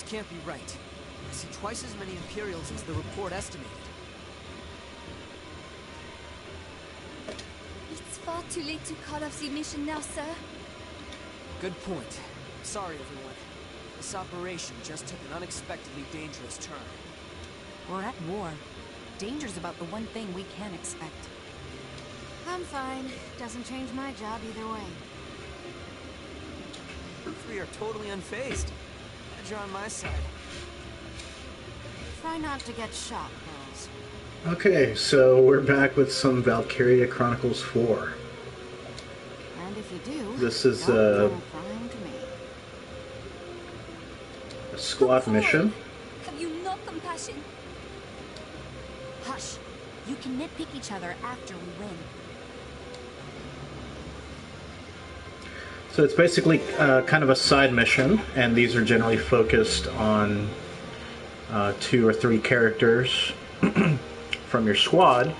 This can't be right. I see twice as many Imperials as the report estimated. It's far too late to call off the mission now, sir. Good point. Sorry, everyone. This operation just took an unexpectedly dangerous turn. We're at war. Danger's about the one thing we can expect. I'm fine. Doesn't change my job either way. You three are totally unfazed. Glad you're on my side. Try not to get shot, Pearls. Okay, so we're back with some Valkyria Chronicles 4. And if you do, This is don't come crying to me. a squad mission. Have you no compassion? Hush! You can nitpick each other after we win. So it's basically kind of a side mission, and these are generally focused on 2 or 3 characters from your squad.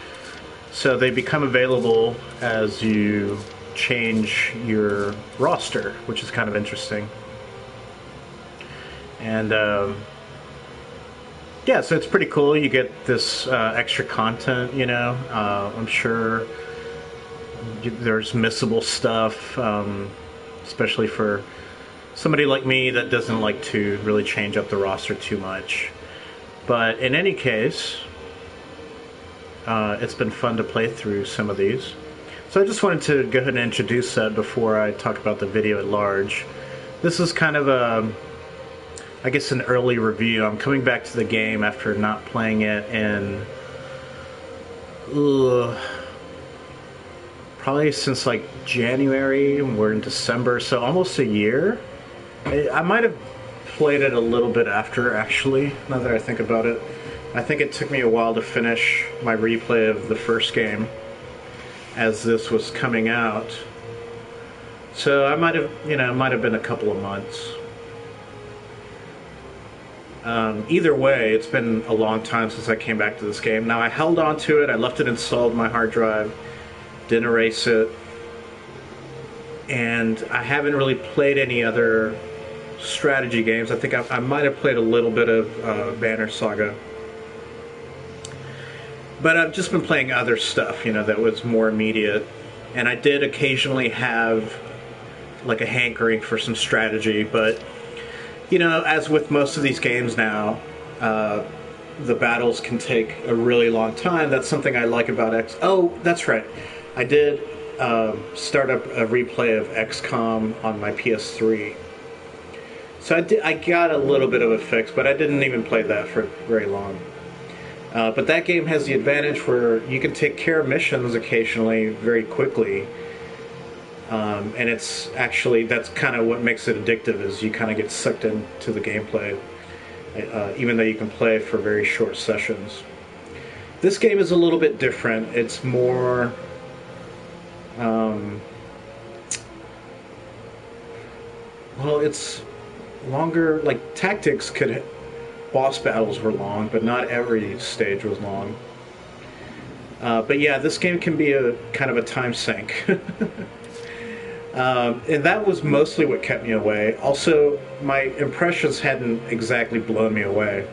So they become available as you change your roster, which is kind of interesting. And yeah, so it's pretty cool. You get this extra content, you know. I'm sure there's missable stuff, especially for somebody like me that doesn't like to really change up the roster too much. But in any case, it's been fun to play through some of these. So I just wanted to go ahead and introduce that before I talk about the video at large. This is kind of a, I guess, an early review. I'm coming back to the game after not playing it in probably since like January. We're in December, so almost a year. I might have played it a little bit after, actually, now that I think about it. I think it took me a while to finish my replay of the first game as this was coming out. So I might have, you know, it might have been a couple of months. Either way, it's been a long time since I came back to this game. Now, I held on to it. I left it installed on my hard drive. Didn't erase it. And I haven't really played any other strategy games. I think I might have played a little bit of Banner Saga. But I've just been playing other stuff, you know, that was more immediate. And I did occasionally have like a hankering for some strategy, but you know, as with most of these games now, the battles can take a really long time. That's something I like about X. Oh, that's right. I did start up a replay of XCOM on my PS3. So I got a little bit of a fix, but I didn't even play that for very long. But that game has the advantage where you can take care of missions occasionally very quickly. And it's actually, that's kind of what makes it addictive, is you kind of get sucked into the gameplay, even though you can play for very short sessions. This game is a little bit different. It's more, well, it's longer. Like tactics boss battles were long, but not every stage was long. But yeah, this game can be a kind of a time sink. And that was mostly what kept me away. Also, my impressions hadn't exactly blown me away.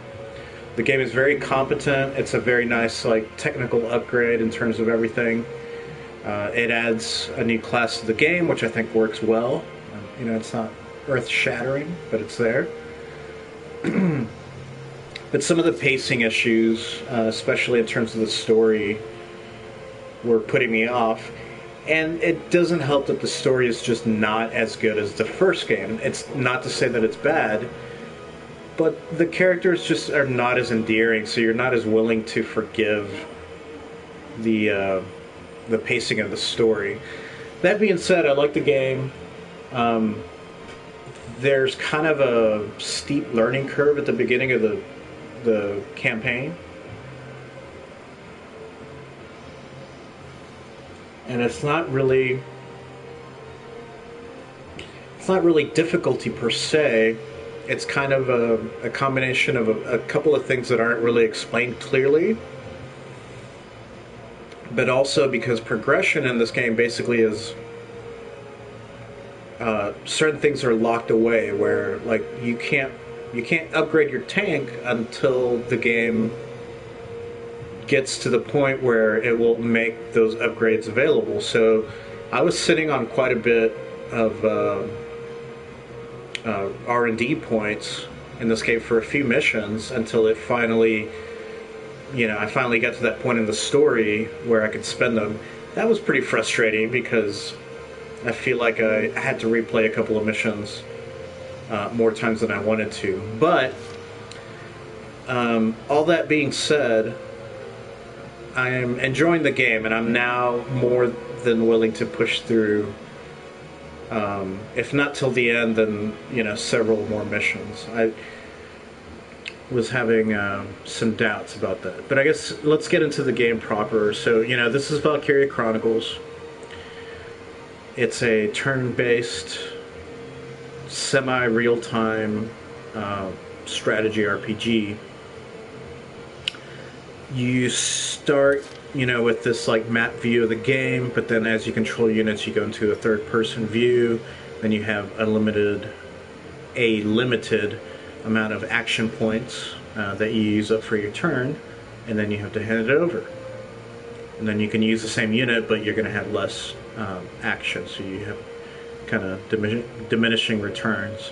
The game is very competent. It's a very nice, like, technical upgrade in terms of everything. It adds a new class to the game, which I think works well. You know, it's not earth-shattering, but it's there. But some of the pacing issues, especially in terms of the story, were putting me off. And it doesn't help that the story is just not as good as the first game. It's not to say that it's bad, but the characters just are not as endearing, so you're not as willing to forgive the pacing of the story. That being said, I like the game. There's kind of a steep learning curve at the beginning of the campaign. And it's not really difficulty per se. It's kind of a combination of a couple of things that aren't really explained clearly, but also because progression in this game basically is certain things are locked away, where like you can't you can't upgrade your tank until the game gets to the point where it will make those upgrades available. So I was sitting on quite a bit of R&D points in this game for a few missions until it finally, I finally got to that point in the story where I could spend them. That was pretty frustrating because I feel like I had to replay a couple of missions more times than I wanted to. But all that being said, I am enjoying the game, and I'm now more than willing to push through, if not till the end, then several more missions. I was having some doubts about that, but I guess let's get into the game proper. So this is Valkyria Chronicles. It's a turn-based, semi-real-time strategy RPG. You start, with this map view of the game, but then as you control units, you go into a third-person view. Then you have a limited amount of action points that you use up for your turn, and then you have to hand it over. And then you can use the same unit, but you're going to have less action, so you have kind of diminishing returns.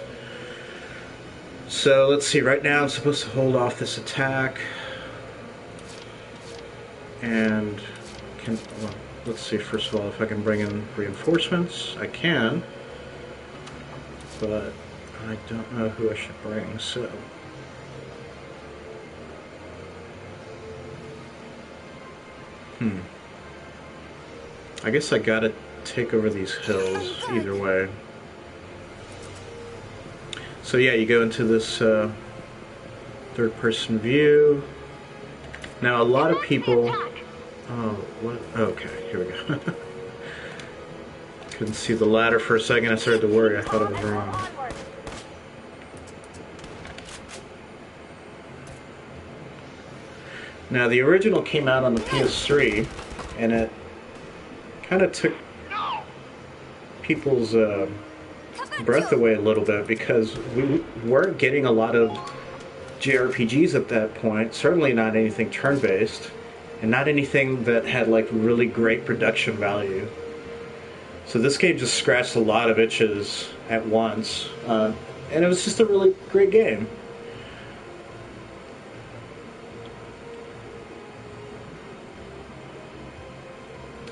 So let's see, right now I'm supposed to hold off this attack. And let's see, first of all, if I can bring in reinforcements. I can, but I don't know who I should bring, so I guess I gotta take over these hills either way. So yeah, you go into this third-person view. Now, a lot of people... Oh, what? Okay, here we go. Couldn't see the ladder for a second. I started to worry. I thought it was wrong. Now, the original came out on the PS3, and it kind of took people's breath away a little bit because we weren't getting a lot of JRPGs at that point, certainly not anything turn-based, and not anything that had really great production value. So this game just scratched a lot of itches at once, and it was just a really great game.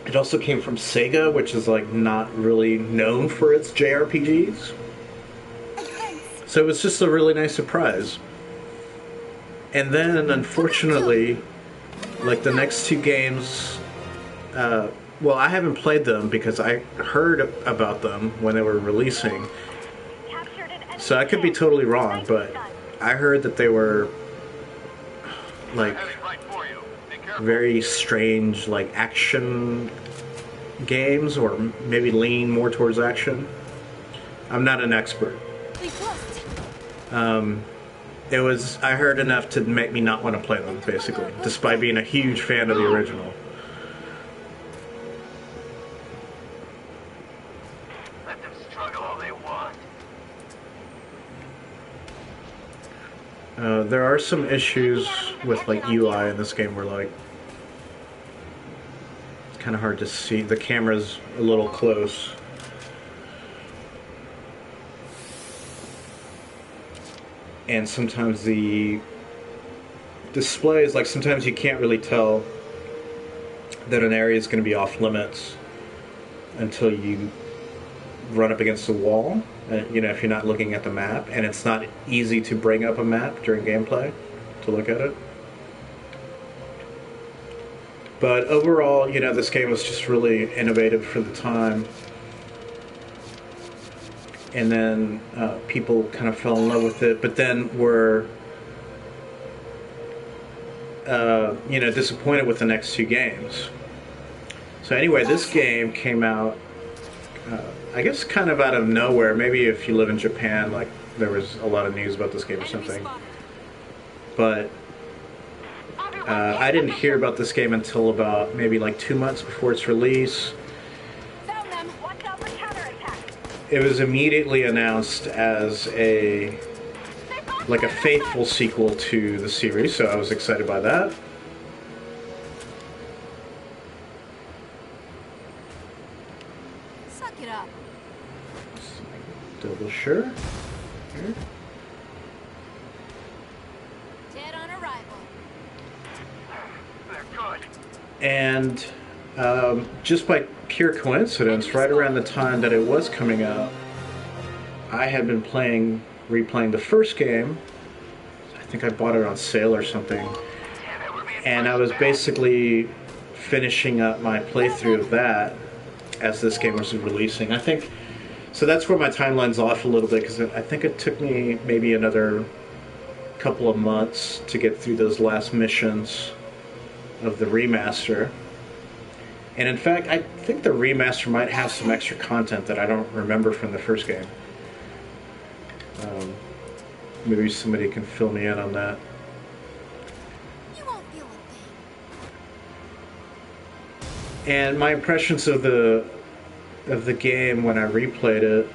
It also came from Sega, which is not really known for its JRPGs. So it was just a really nice surprise. And then, unfortunately, the next two games, well, I haven't played them because I heard about them when they were releasing. So I could be totally wrong, but I heard that they were, very strange, action games, or maybe lean more towards action. I'm not an expert. I heard enough to make me not want to play them, basically, despite being a huge fan of the original. Let them struggle all they want. There are some issues with UI in this game where it's kind of hard to see. The camera's a little close. And sometimes the displays, sometimes you can't really tell that an area is going to be off limits until you run up against a wall, if you're not looking at the map, and it's not easy to bring up a map during gameplay to look at it. But overall, this game was just really innovative for the time. And then people kind of fell in love with it, but then were, disappointed with the next two games. So anyway, this game came out, I guess, kind of out of nowhere. Maybe if you live in Japan, there was a lot of news about this game or something. But I didn't hear about this game until about maybe 2 months before its release. It was immediately announced as a like a faithful sequel to the series, so I was excited by that. Suck it up. Double sure. Here. Dead on arrival. They're good. And just by pure coincidence, right around the time that it was coming out, I had been replaying the first game. I think I bought it on sale or something. Damn it, we're being And I pushed was back. basically finishing up my playthrough of that as this game was releasing. I think, so that's where my timeline's off a little bit, because I think it took me maybe another couple of months to get through those last missions of the remaster. And in fact, I think the remaster might have some extra content that I don't remember from the first game. Maybe somebody can fill me in on that. You won't feel a thing. And my impressions of the game when I replayed it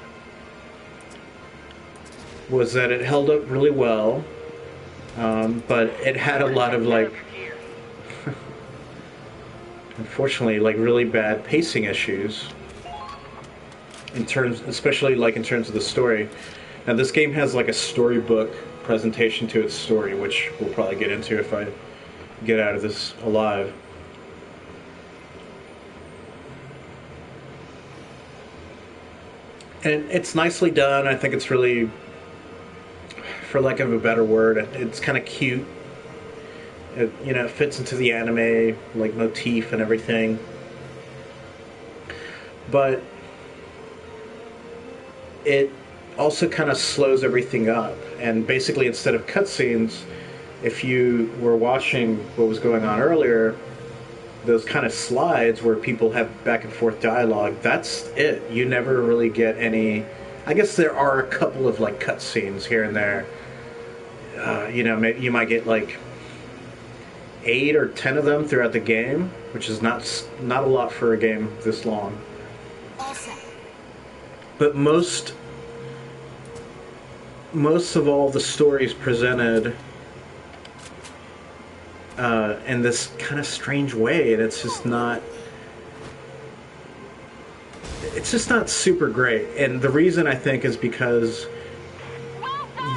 was that it held up really well, but it had a lot of, like, Here. unfortunately, like, really bad pacing issues especially like in terms of the story. Now this game has like a storybook presentation to its story, which we'll probably get into if I get out of this alive. And it's nicely done. I think it's really, for lack of a better word, it's kind of cute. It, you know, it fits into the anime like motif and everything. But it also kind of slows everything up. And basically, instead of cutscenes, if you were watching what was going on earlier, those kind of slides where people have back and forth dialogue, that's it. You never really get any. I guess there are a couple of like cutscenes here and there. You know, maybe you might get like 8 or 10 of them throughout the game, which is not a lot for a game this long. All set. But most of all the stories presented in this kind of strange way, and it's just not super great. And the reason, I think, is because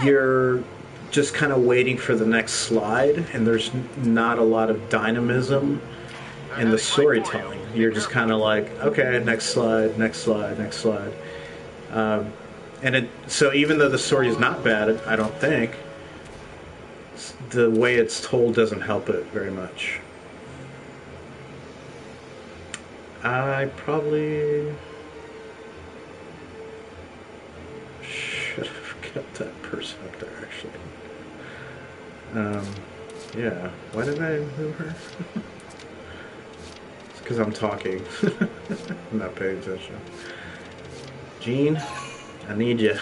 you're just kind of waiting for the next slide, and there's not a lot of dynamism in the storytelling. You're just kind of like, okay, next slide, next slide, next slide. So even though the story is not bad, I don't think, the way it's told doesn't help it very much. I probably should have kept that person up there, actually. Yeah. Why did I move her? It's because I'm talking. I'm not paying attention. Jean, I need you.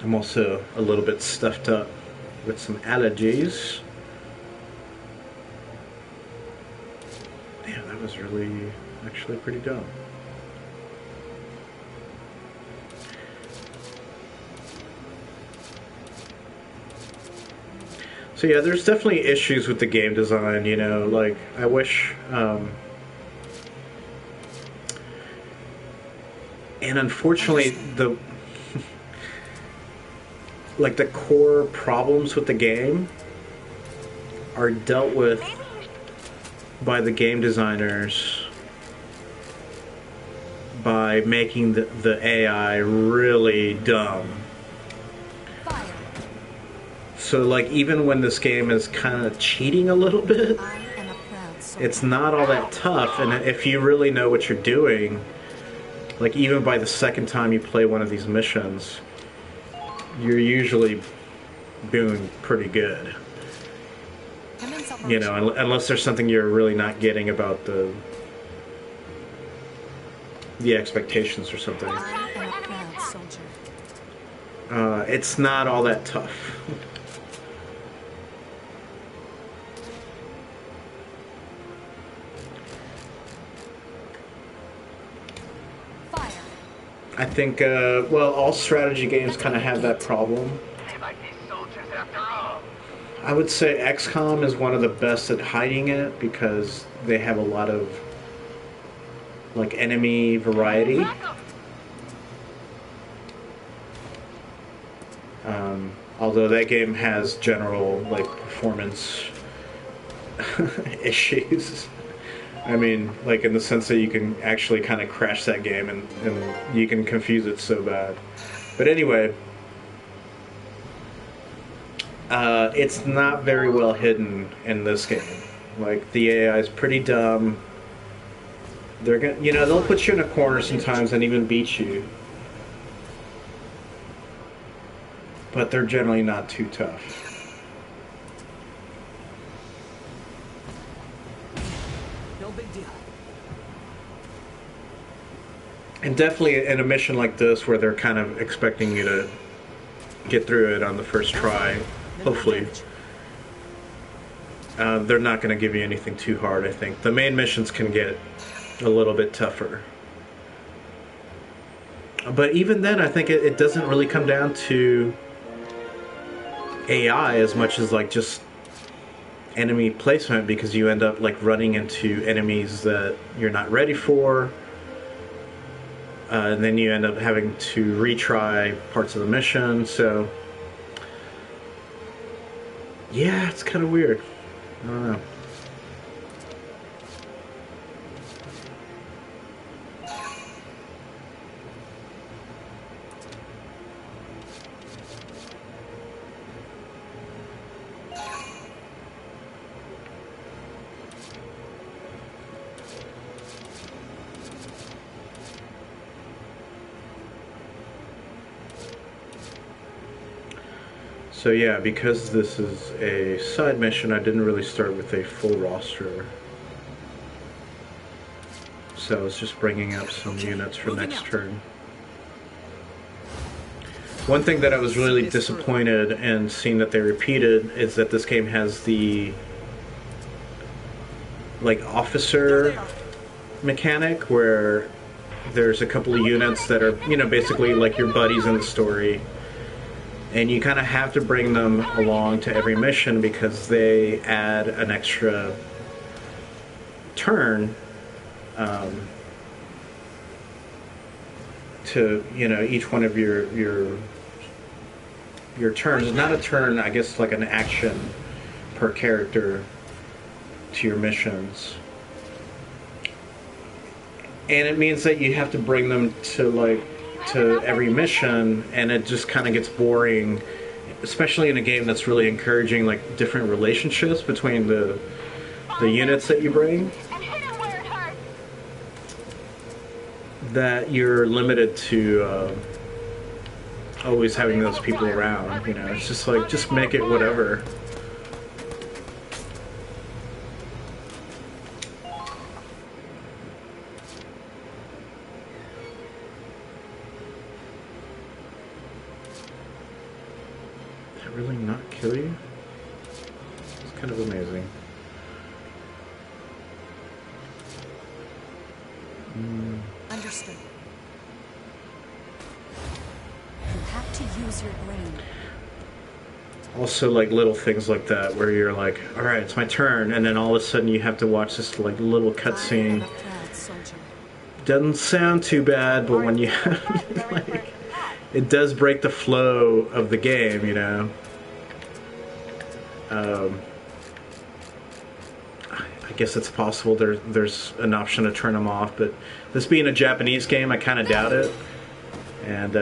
I'm also a little bit stuffed up with some allergies. Damn, that was really, actually pretty dumb. So yeah, there's definitely issues with the game design, you know, like, I wish, and unfortunately, the like the core problems with the game are dealt with by the game designers by making the AI really dumb. Fire. So like, even when this game is kind of cheating a little bit, I am a proud soldier. it's not all that tough. And if you really know what you're doing, like even by the second time you play one of these missions, you're usually doing pretty good. You know, unless there's something you're really not getting about the expectations or something. I am a proud soldier. It's not all that tough. Fire. I think, well, all strategy games kind of have that problem. They might be soldiers after all. I would say XCOM is one of the best at hiding it because they have a lot of like enemy variety. Although that game has general like performance issues. I mean, like in the sense that you can actually kind of crash that game and you can confuse it so bad. But anyway, it's not very well hidden in this game. Like the AI is pretty dumb. They're gonna, you know, they'll put you in a corner sometimes and even beat you. But they're generally not too tough. No big deal. And definitely in a mission like this where they're kind of expecting you to get through it on the first try, hopefully, they're not going to give you anything too hard, I think. The main missions can get a little bit tougher. But even then, I think it doesn't really come down to AI as much as like just enemy placement, because you end up like running into enemies that you're not ready for, and then you end up having to retry parts of the mission. So yeah, it's kind of weird. I don't know. So yeah, because this is a side mission, I didn't really start with a full roster. So I was just bringing up some units for next turn. One thing that I was really disappointed in seeing that they repeated is that this game has the like officer mechanic where there's a couple of units that are, you know, basically like your buddies in the story. And you kind of have to bring them along to every mission because they add an extra turn to, you know, each one of your turns. Not a turn, I guess, like an action per character to your missions. And it means that you have to bring them to every mission, and it just kind of gets boring, especially in a game that's really encouraging like different relationships between the units that you bring, that you're limited to always having those people around. You know, it's just like, just make it whatever. Really not kill you? It's kind of amazing. Understood. You have to use your brain. Also, like little things like that where you're like, all right, it's my turn, and then all of a sudden you have to watch this like little cutscene. Doesn't sound too bad, but when you have like, it does break the flow of the game, you know. I guess it's possible there's an option to turn them off, but this being a Japanese game, I kind of doubt it. And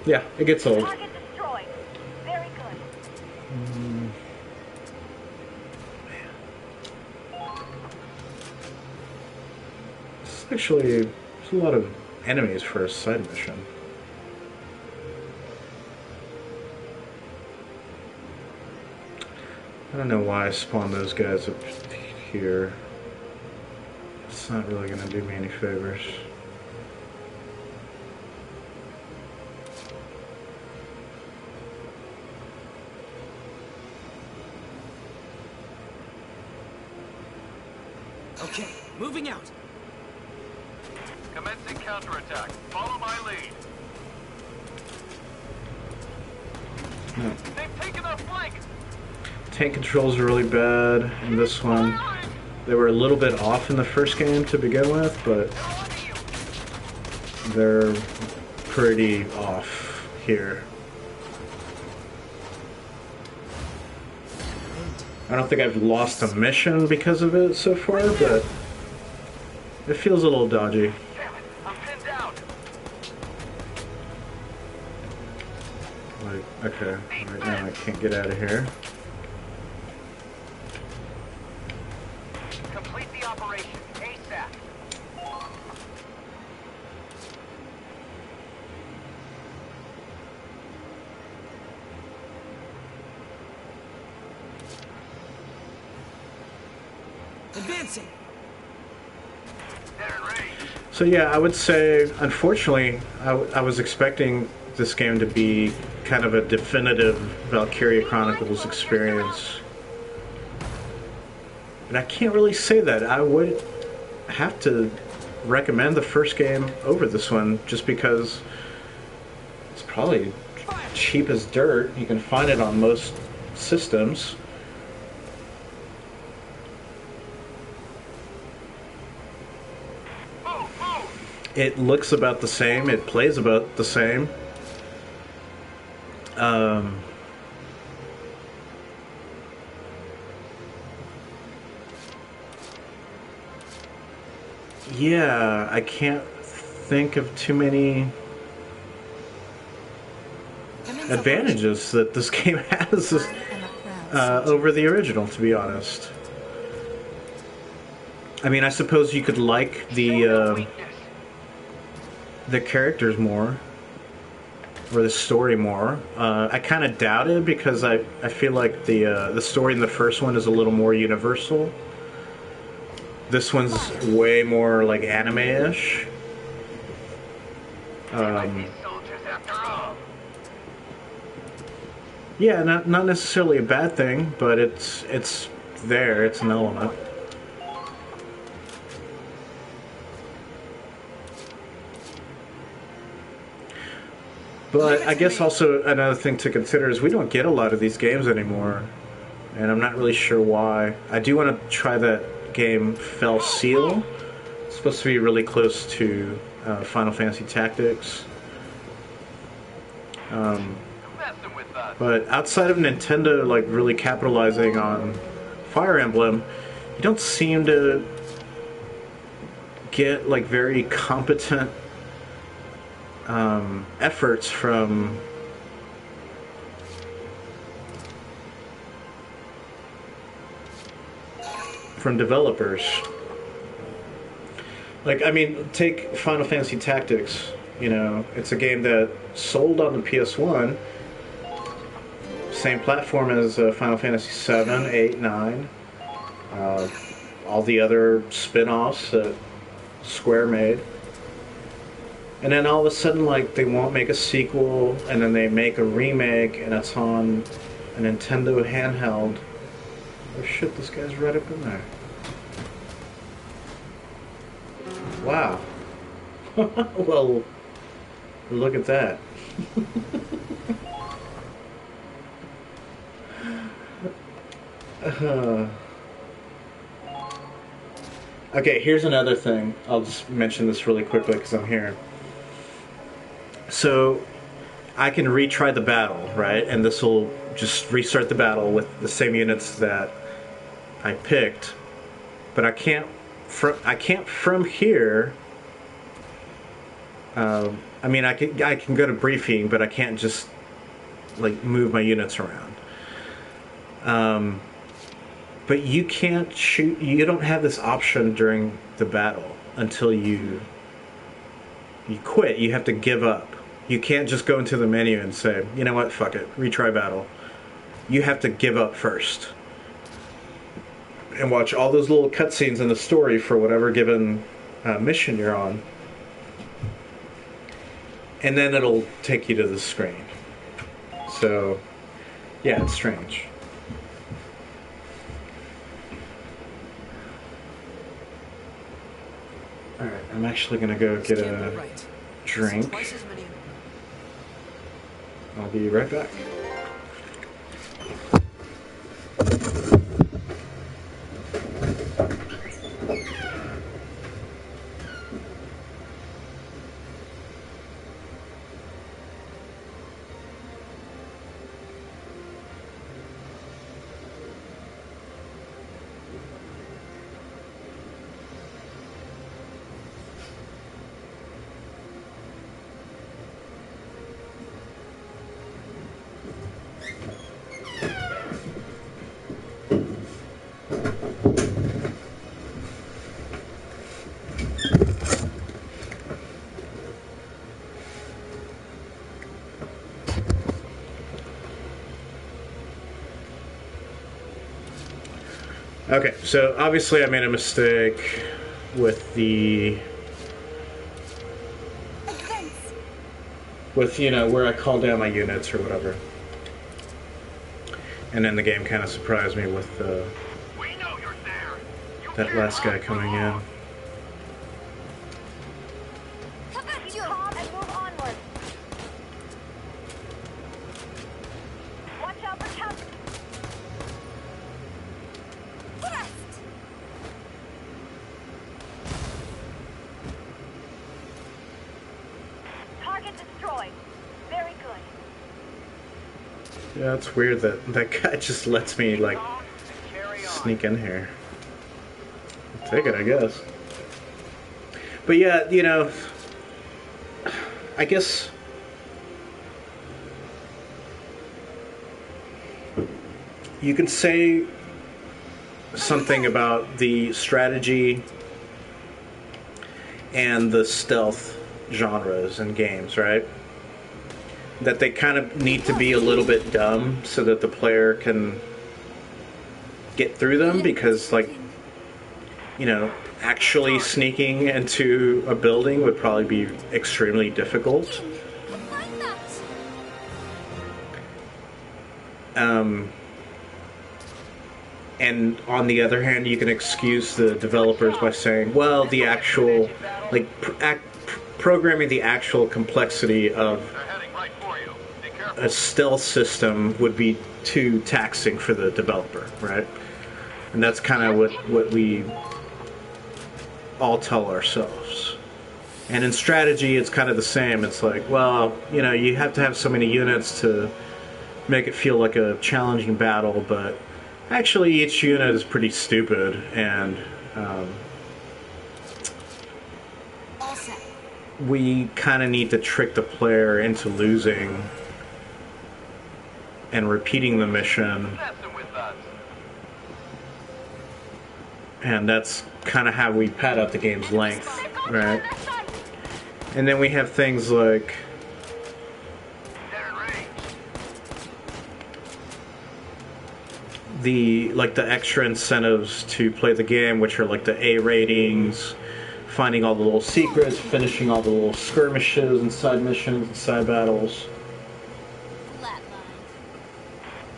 yeah, it gets old. Target destroyed. Very good. It's actually, there's a lot of enemies for a side mission. I don't know why I spawned those guys up here. It's not really going to do me any favors. Okay, moving out. Commencing Commencing counterattack. Follow my lead. They've taken our flank. Tank controls are really bad in this one. They were a little bit off in the first game to begin with, but they're pretty off here. I don't think I've lost a mission because of it so far, but it feels a little dodgy. Damn it, I'm pinned down. Like, okay, right now I can't get out of here. Complete the operation ASAP. Advancing. They're in range. So yeah, I would say, unfortunately, I was expecting this game to be kind of a definitive Valkyria Chronicles experience. And I can't really say that. I would have to recommend the first game over this one, just because it's probably cheap as dirt. You can find it on most systems. It looks about the same. It plays about the same. Yeah, I can't think of too many advantages that this game has over the original, to be honest. I mean, I suppose you could like the characters more, or the story more. I kind of doubt it, because I feel like the story in the first one is a little more universal. This one's way more like anime-ish. Soldiers after all. Yeah, not necessarily a bad thing, but it's there. It's an element. But I guess also another thing to consider is we don't get a lot of these games anymore, and I'm not really sure why. I do want to try that game Fell Seal. It's supposed to be really close to Final Fantasy Tactics. Messing with us. But outside of Nintendo like really capitalizing on Fire Emblem, you don't seem to get like very competent efforts from developers. Like, I mean, take Final Fantasy Tactics. You know, it's a game that sold on the PS1, same platform as Final Fantasy 7, 8, 9, all the other spin-offs that Square made. And then all of a sudden, like, they won't make a sequel, and then they make a remake, and it's on a Nintendo handheld. Oh shit, this guy's right up in there. Wow. Well, look at that. Okay, here's another thing. I'll just mention this really quickly because I'm here. So, I can retry the battle, right? And this will just restart the battle with the same units that I picked. But I can't from here. I mean, I can go to briefing, but I can't just like move my units around. But you can't shoot. You don't have this option during the battle until you quit. You have to give up. You can't just go into the menu and say, you know what, fuck it, retry battle. You have to give up first. And watch all those little cutscenes in the story for whatever given mission you're on. And then it'll take you to the screen. So, yeah, it's strange. Alright, I'm I'm actually gonna go get Can't a be right. drink. Twice as many. I'll be right back. Okay, so obviously I made a mistake with the... with, you know, where I call down my units or whatever. And then the game kind of surprised me with We know you're there. You that can't last guy hide for coming in. long. Keep calm and move onward. Watch out for counter. Target destroyed. Very good. Yeah, it's weird that that guy just lets me, like, Calm and carry on. sneak in here. I'll take it, I guess. But yeah, you know, I guess you can say something about the strategy and the stealth genres in games, right? That they kind of need to be a little bit dumb so that the player can get through them, because, like, you know, actually sneaking into a building would probably be extremely difficult. And on the other hand, you can excuse the developers by saying, well, the actual, like, programming the actual complexity of They're heading right for you. Be careful. a stealth system would be too taxing for the developer, right? And that's kind of what we all tell ourselves. And in strategy, it's kind of the same. It's like, well, you know, you have to have so many units to make it feel like a challenging battle, but actually each unit is pretty stupid, and we kind of need to trick the player into losing and repeating the mission, Messing with us. and that's kind of how we pad out the game's length, right? And then we have things like They're in range. the extra incentives to play the game, which are like the A ratings, finding all the little secrets, finishing all the little skirmishes and side missions and side battles.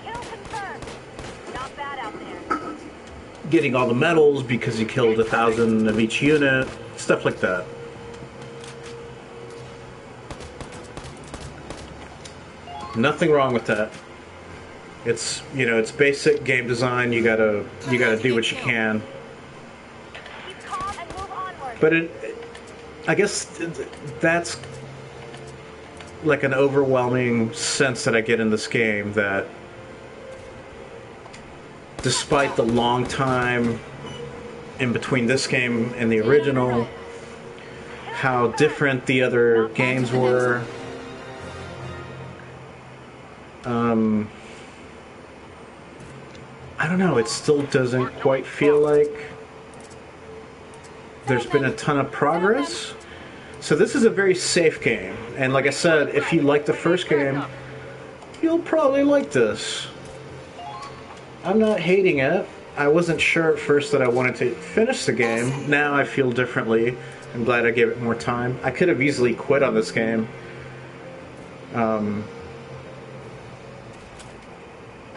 Kill confirmed. Not bad out there. Getting all the medals because you killed 1,000 of each unit, stuff like that. Nothing wrong with that. It's, you know, it's basic game design. You gotta do what you can. Keep calm and move onward. But I guess that's like an overwhelming sense that I get in this game, that despite the long time in between this game and the original, how different the other games were, I don't know, it still doesn't quite feel like there's been a ton of progress. So this is a very safe game, and like I said, if you like the first game, you'll probably like this. I'm not hating it. I wasn't sure at first that I wanted to finish the game. Now I feel differently. I'm glad I gave it more time. I could have easily quit on this game.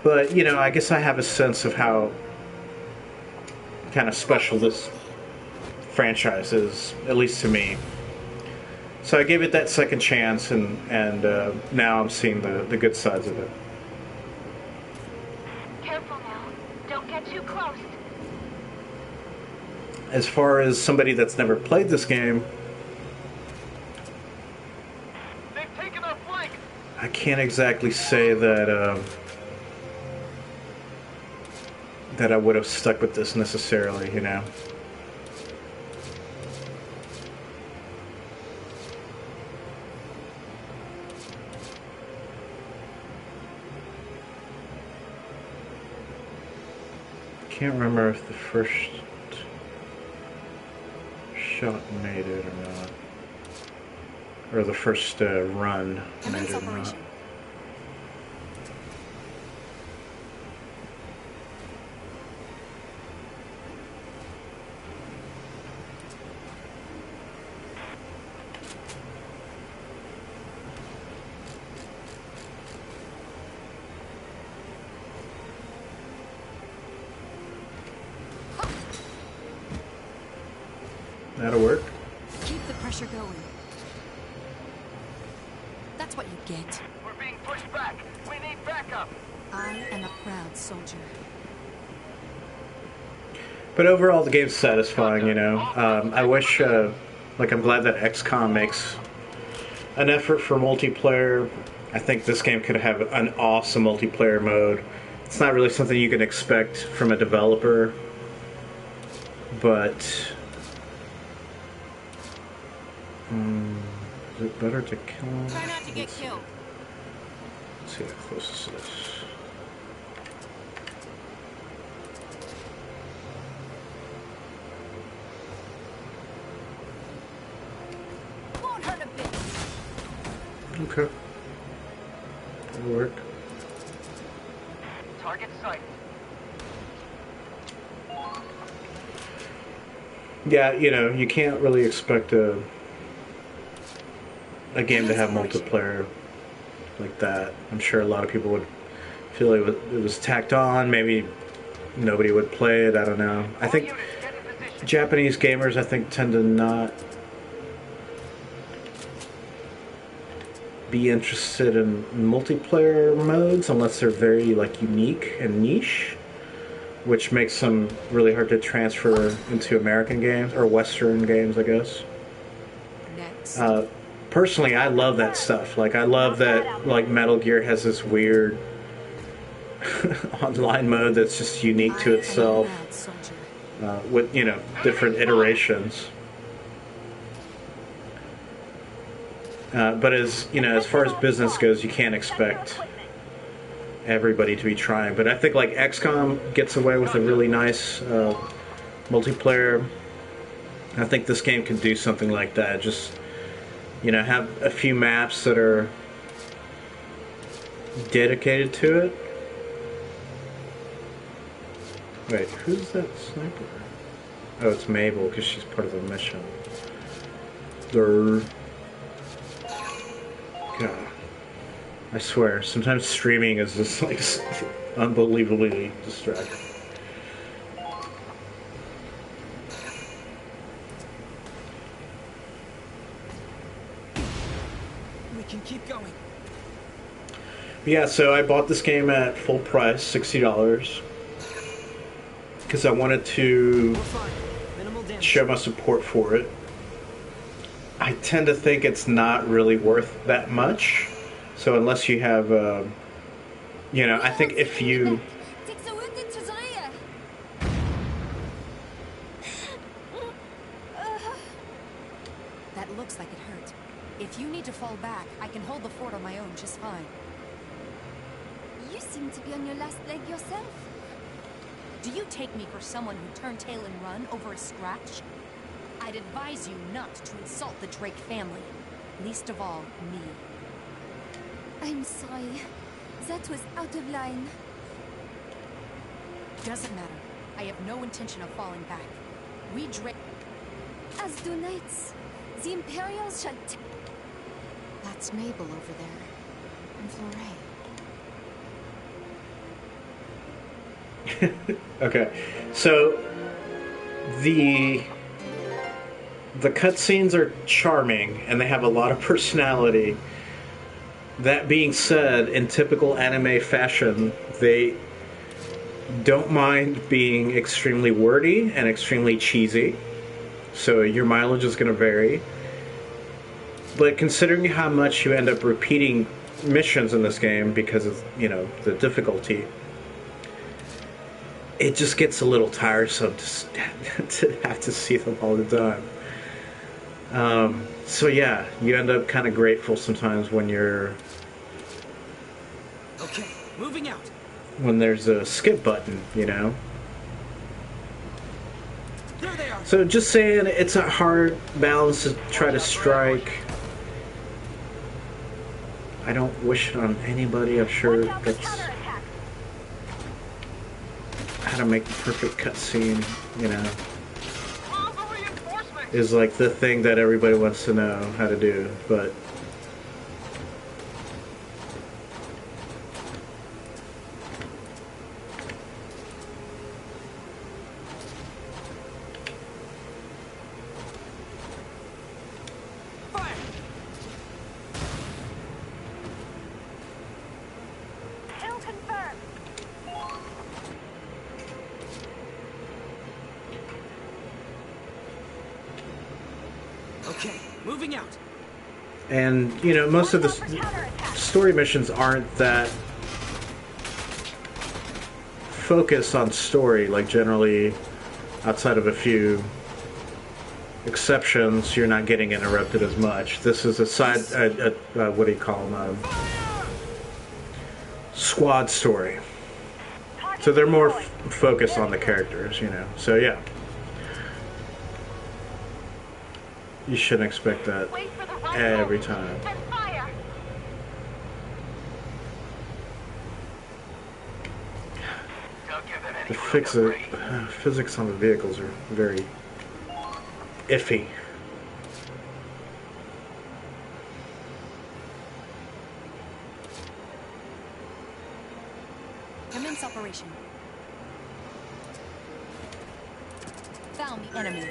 But, you know, I guess I have a sense of how kind of special this franchises, at least to me. So I gave it that second chance, and now I'm seeing the good sides of it. Careful now. Don't get too close. As far as somebody that's never played this game, They've taken our flank. I can't exactly say that that I would have stuck with this necessarily, you know. Can't remember if the first shot made it or not, or the first run made it or not. Operation. That'll work. Keep the pressure going. That's what you get. We're being pushed back. We need backup. I am a proud soldier. But overall, the game's satisfying, you know. I wish, like, I'm glad that XCOM makes an effort for multiplayer. I think this game could have an awesome multiplayer mode. It's not really something you can expect from a developer, but is it better to kill him? Try not to get killed. Let's see how close this is. Won't hurt a bit. Okay. That'll work. Target sight. Yeah, you know, you can't really expect a game to have multiplayer like that. I'm sure a lot of people would feel it was tacked on. Maybe nobody would play it. I don't know. I think Japanese gamers, I think, tend to not be interested in multiplayer modes unless they're very like unique and niche, which makes them really hard to transfer into American games or Western games, I guess. Next. Personally, I love that stuff. Like, I love that, like, Metal Gear has this weird online mode that's just unique to itself, with, you know, different iterations. But as, you know, as far as business goes, you can't expect everybody to be trying. But I think, like, XCOM gets away with a really nice multiplayer. I think this game can do something like that. Just, you know, have a few maps that are dedicated to it. Wait, who's that sniper? Oh, it's Mabel, because she's part of the mission. God. I swear, sometimes streaming is just, like, unbelievably distracting. Can keep going. Yeah, so I bought this game at full price, $60, because I wanted to We're fine. Minimal damage. show my support for it. I tend to think it's not really worth that much, so unless you have, you know, I think if you... Take the wounded to the rear. That looks like it hurt. If you need to fall back, I can hold the fort on my own just fine. You seem to be on your last leg yourself. Do you take me for someone who turned tail and run over a scratch? I'd advise you not to insult the Drake family. Least of all, me. I'm sorry. That was out of line. Doesn't matter. I have no intention of falling back. We Drake... As do knights. The Imperials shall That's Mabel over there. And Florey. Okay, so the the cutscenes are charming and they have a lot of personality. That being said, in typical anime fashion, they don't mind being extremely wordy and extremely cheesy. So your mileage is going to vary. But considering how much you end up repeating missions in this game because of, the difficulty, it just gets a little tiresome to have to see them all the time. So yeah, you end up kind of grateful sometimes when Okay, moving out. when there's a skip button, There they are. So just saying, it's a hard balance to try to strike. I don't wish it on anybody. I'm sure Watch out for that's counterattack. how to make the perfect cutscene, Call the reinforcements! is like the thing that everybody wants to know how to do, but Fire! Kill confirmed. Okay, moving out. and most of the Watch out for counterattack. story missions aren't that focused on story. Like generally, outside of a few exceptions, you're not getting interrupted as much. This is a side, what do you call them? Squad story. Target So they're more destroyed. focused on the characters, So yeah, you shouldn't expect that Wait for the right every moment, time. then fire. Don't give them any The room to breathe. physics on the vehicles are very iffy. Commence operation. Found the enemy.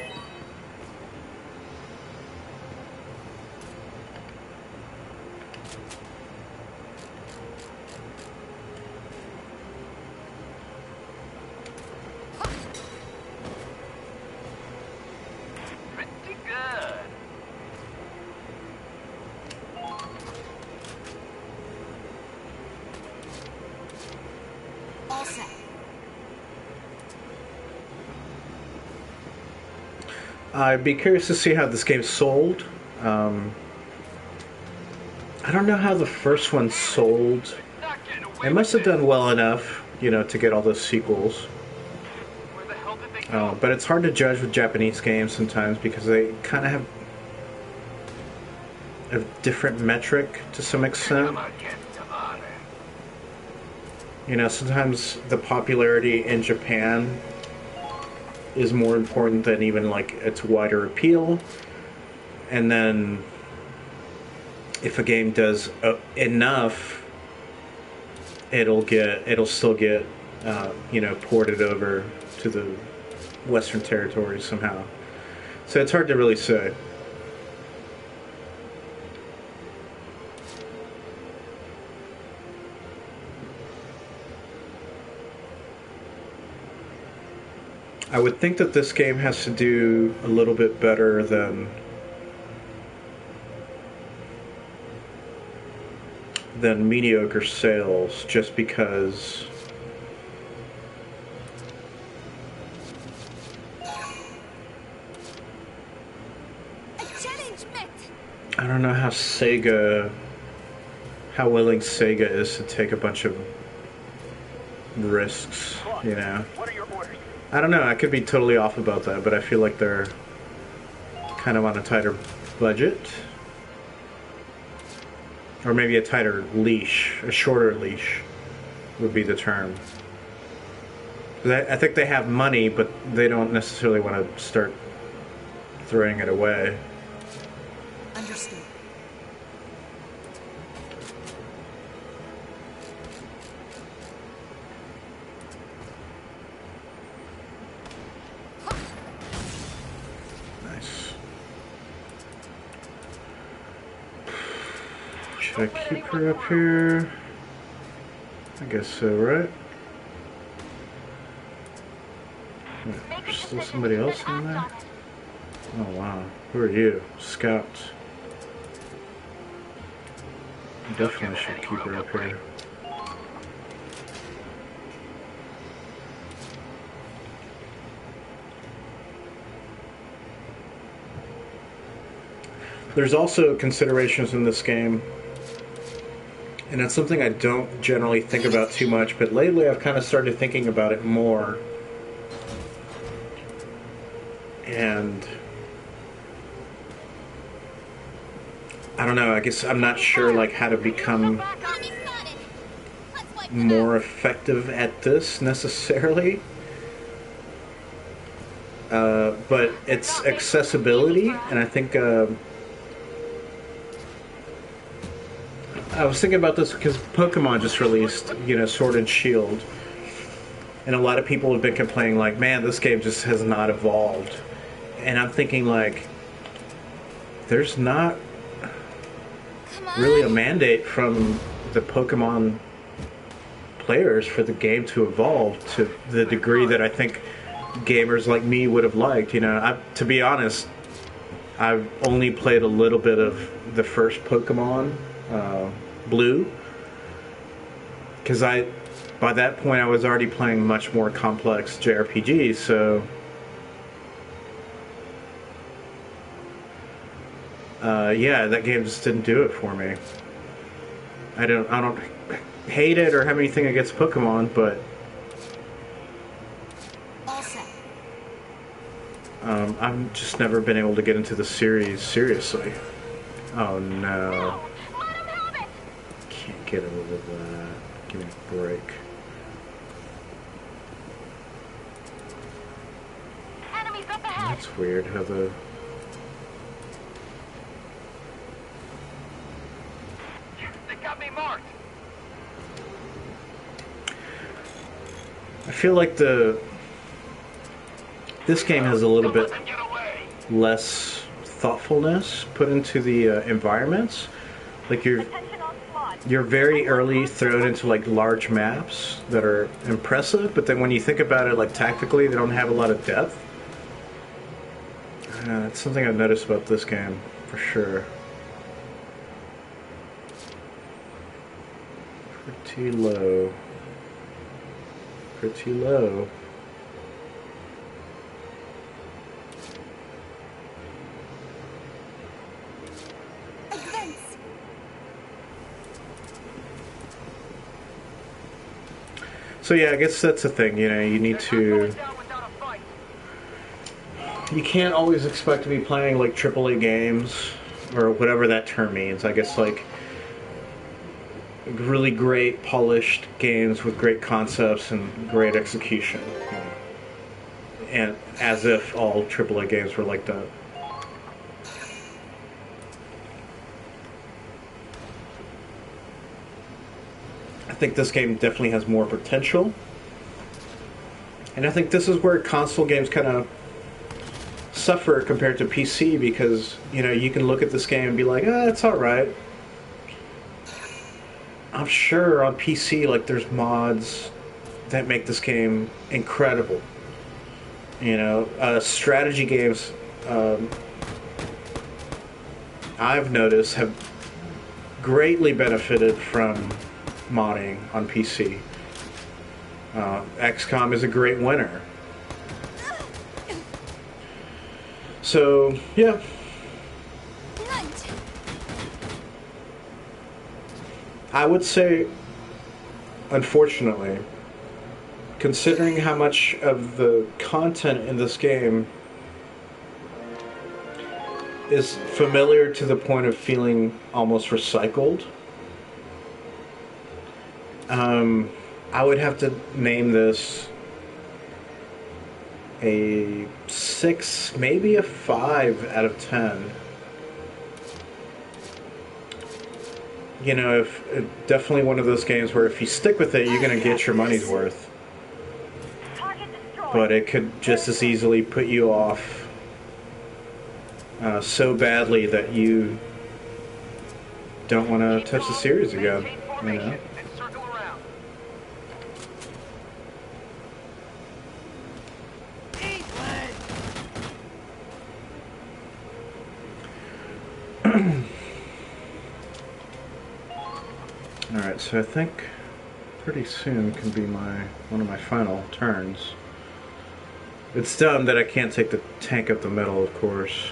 Pretty good. All set. I'd be curious to see how this game sold. I don't know how the first one sold. Not getting away It must have with done well enough, to get all those sequels. Where the hell did they go? But it's hard to judge with Japanese games sometimes because they kind of have a different metric to some extent. Come on, get to honor. Sometimes the popularity in Japan is more important than even like its wider appeal. And then if a game does enough, it'll still get ported over to the Western territories somehow. So it's hard to really say. I would think that this game has to do a little bit better than mediocre sales, just because A challenge met! I don't know how willing Sega is to take a bunch of risks, What are your orders? I don't know, I could be totally off about that, but I feel like they're kind of on a tighter budget. Or maybe a tighter leash, a shorter leash would be the term. I think they have money, but they don't necessarily want to start throwing it away. Understood. Nice. Should I keep her up here? I guess so, right? Wait, there's still somebody else in there? Oh wow. Who are you? Scouts. Definitely should keep her up here. There's also considerations in this game, and it's something I don't generally think about too much, but lately I've kind of started thinking about it more. And I don't know, I guess I'm not sure like how to become more effective at this necessarily. But it's accessibility, and I think I was thinking about this because Pokemon just released, you know, Sword and Shield, and a lot of people have been complaining like, man, this game just has not evolved. And I'm thinking like, there's not really a mandate from the Pokemon players for the game to evolve to the degree that I think gamers like me would have liked. You know, to be honest, I've only played a little bit of the first Pokemon, Blue, because by that point I was already playing much more complex JRPGs, so yeah, that game just didn't do it for me. I don't hate it or have anything against Pokemon, but I've just never been able to get into the series seriously. Oh no. Can't get over that. Give me a break. That's weird how the... They got me marked. I feel like this game has a little bit less thoughtfulness put into the environments. Like you're very early thrown into like large maps that are impressive, but then when you think about it like tactically, they don't have a lot of depth. It's something I've noticed about this game for sure. Pretty low. Pretty low. So yeah, I guess that's the thing, you know, you need to... You can't always expect to be playing like AAA games, or whatever that term means. I guess like really great polished games with great concepts and great execution. You know? And as if all AAA games were like that. I think this game definitely has more potential. And I think this is where console games kind of suffer compared to PC, because, you know, you can look at this game and be like, it's alright. I'm sure on PC, like, there's mods that make this game incredible. You know, strategy games, I've noticed, have greatly benefited from modding on PC. XCOM is a great winner. So, yeah. I would say, unfortunately, considering how much of the content in this game is familiar to the point of feeling almost recycled, I would have to name this a 6, maybe a 5 out of 10. You know, definitely one of those games where if you stick with it, you're going to get your money's worth. But it could just as easily put you off so badly that you don't want to touch the series again, Maintain you formation know? and circle around. Alright, so I think pretty soon can be one of my final turns. It's dumb that I can't take the tank up the middle, of course.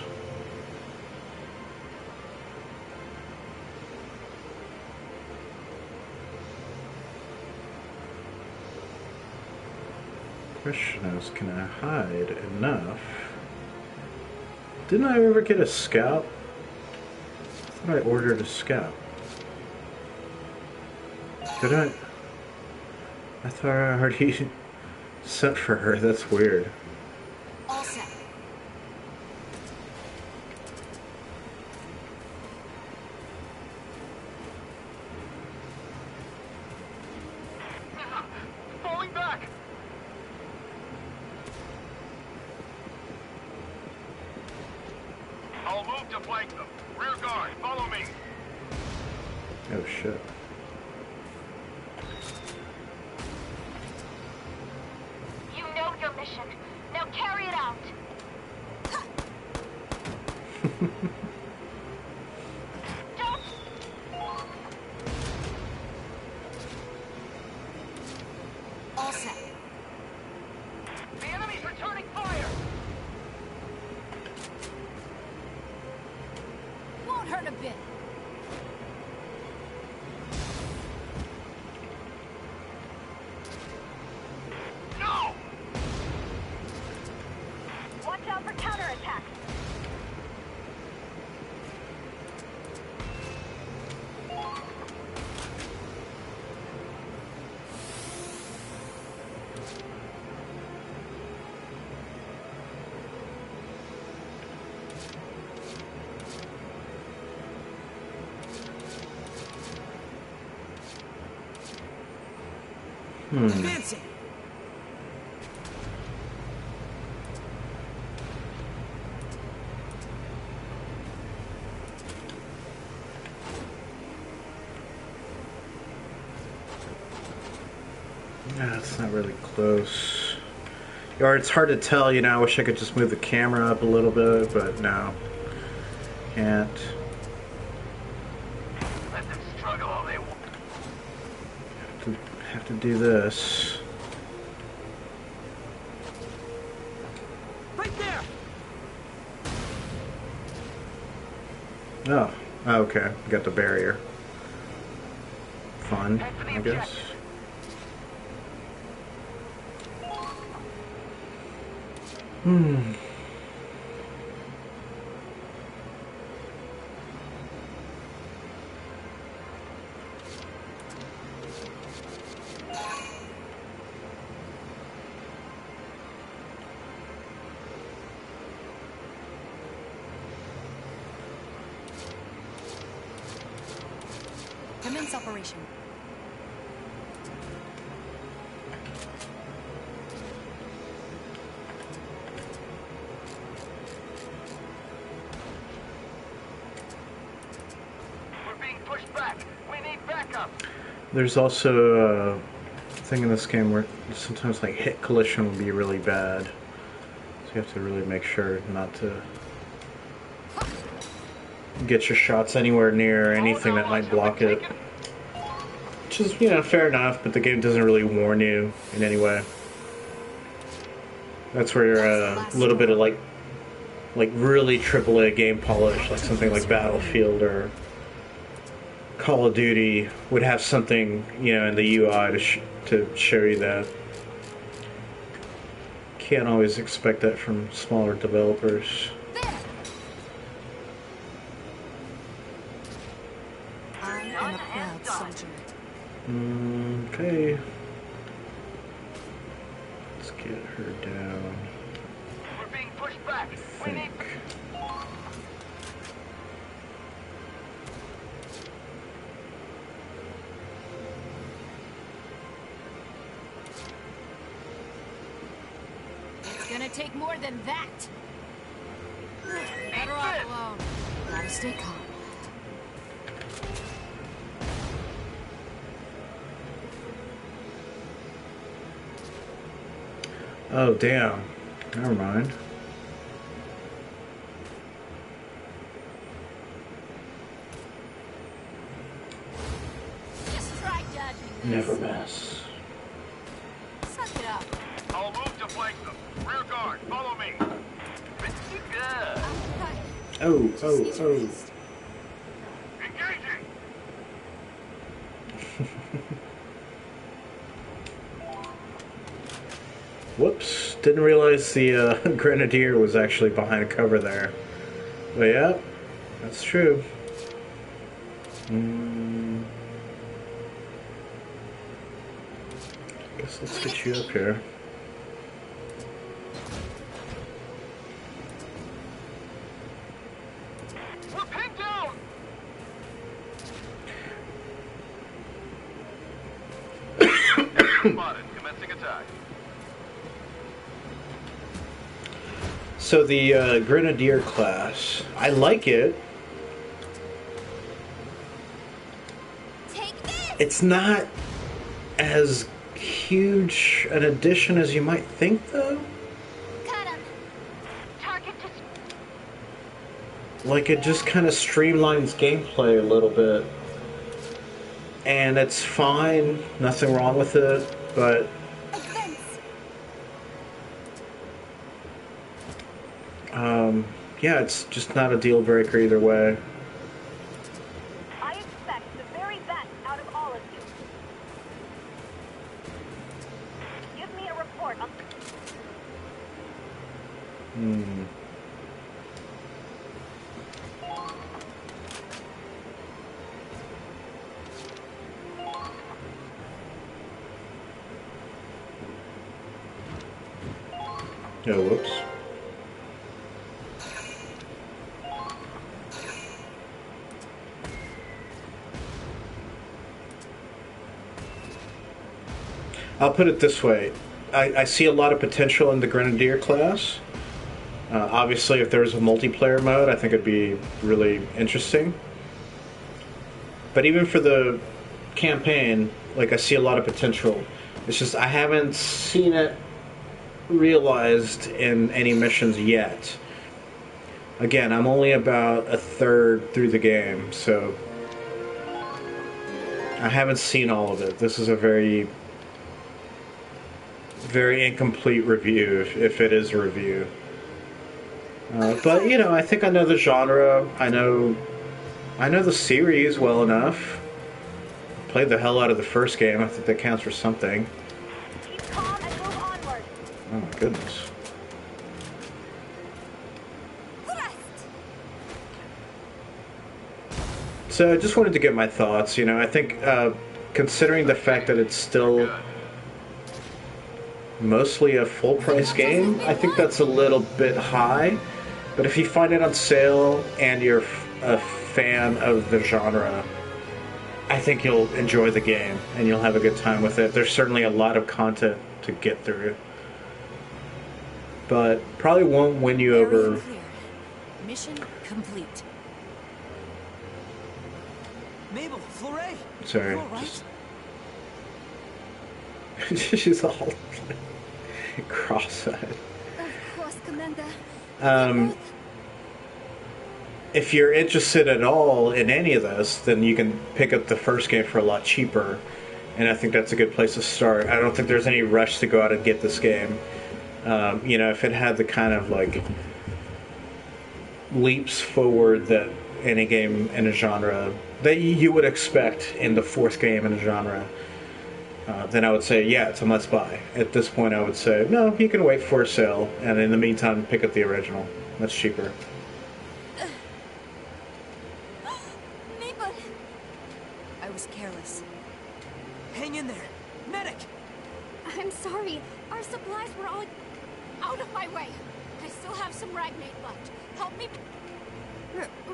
Question is, can I hide enough? Didn't I ever get a scout? I thought I ordered a scout. Did I? I thought I already sent for her. That's weird. All set. Falling back. I'll move to flank them. Rear guard, follow me. Oh shit. You know your mission. Now carry it out. Don't. All set. The enemy's returning fire. Won't hurt a bit. No! Watch out for counterattacks. Advancing! Yeah, it's not really close. Or it's hard to tell, you know. I wish I could just move the camera up a little bit, but no. Can't. Let them struggle all they want. Have to do this. Right there! Oh, okay. Got the barrier. Fun, I guess. Commence operation. We're being pushed back. We need backup. There's also a thing in this game where sometimes like hit collision will be really bad. So you have to really make sure not to get your shots anywhere near anything that might block it. Which is, you know, fair enough, but the game doesn't really warn you in any way. That's where a little bit of like really AAA game polish, like something like Battlefield or Call of Duty, would have something, you know, in the UI to show you that. Can't always expect that from smaller developers. I am a proud soldier. Okay. Let's get her down. We're being pushed back. I We need think. It's gonna take more than that. Better off alone. Gotta stay calm. Oh, damn. Never mind. Just try dodging this. Never miss. Suck it up. I'll move to flank them. Rear guard, follow me. Pretty good. Oh. Engaging. Whoops. Didn't realize the Grenadier was actually behind cover there. But yeah, that's true. Guess let's get you up here. We're pinned down. Spotted. Commencing attack. So the Grenadier class, I like it. Take this! It's not as huge an addition as you might think, though. Got him! Target to Like, it just kind of streamlines gameplay a little bit. And it's fine, nothing wrong with it, but Advance! yeah, it's just not a deal breaker either way. I expect the very best out of all of you. Give me a report on... Oh, whoops. I'll put it this way. I see a lot of potential in the Grenadier class. Obviously, if there's a multiplayer mode, I think it'd be really interesting. But even for the campaign, like, I see a lot of potential. It's just I haven't seen it realized in any missions yet. Again, I'm only about a third through the game, so I haven't seen all of it. This is a very incomplete review, if it is a review. But you know, I think I know the genre. I know the series well enough. Played the hell out of the first game. I think that counts for something. Keep calm and move onward. Oh my goodness. Thrust! So I just wanted to get my thoughts. You know, I think considering the fact that it's still mostly a full price game, I think that's a little bit high. But if you find it on sale and you're a fan of the genre, I think you'll enjoy the game and you'll have a good time with it. There's certainly a lot of content to get through, but probably won't win you over. Clear. Mission complete. Mabel, Fleury! Sorry, You all right? she's all cross-eyed. Of course, Commander. If you're interested at all in any of this, then you can pick up the first game for a lot cheaper, and I think that's a good place to start. I don't think there's any rush to go out and get this game. You know, if it had the kind of like leaps forward that any game in a genre that you would expect in the fourth game in a genre, then I would say, yeah, it's a must buy. At this point, I would say, no, you can wait for a sale, and in the meantime, pick up the original. That's cheaper. Maple! I was careless. Hang in there! Medic! I'm sorry. Our supplies were all out of my way. I still have some ragnate left. Help me.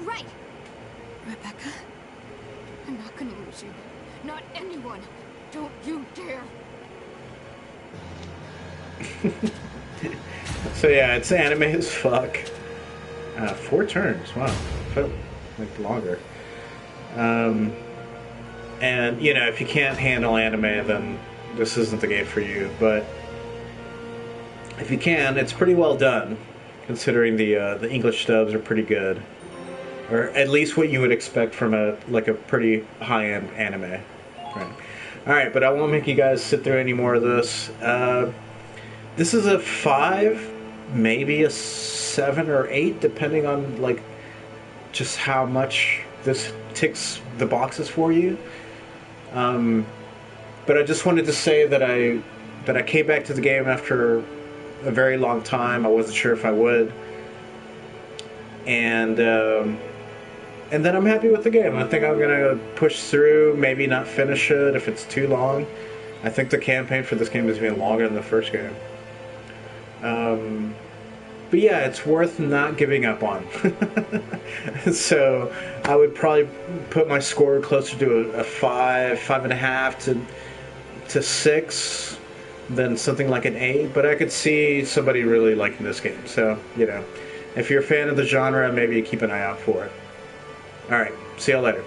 Right. Rebecca, I'm not gonna lose you. Not anyone. Don't you dare. So yeah, it's anime as fuck. 4 turns, wow. Felt like longer. And, you know, if you can't handle anime, then this isn't the game for you. But if you can, it's pretty well done, considering the English dubs are pretty good, or at least what you would expect from a pretty high-end anime. Right. All right, but I won't make you guys sit through any more of this. This is a 5, maybe a 7 or 8, depending on like just how much this ticks the boxes for you. But I just wanted to say that I came back to the game after a very long time. I wasn't sure if I would, and then I'm happy with the game. I think I'm gonna push through, maybe not finish it if it's too long. I think the campaign for this game is even longer than the first game. But yeah, it's worth not giving up on. So I would probably put my score closer to a 5, 5.5 to 6 than something like an 8. But I could see somebody really liking this game. So, you know, if you're a fan of the genre, maybe keep an eye out for it. Alright, see y'all later.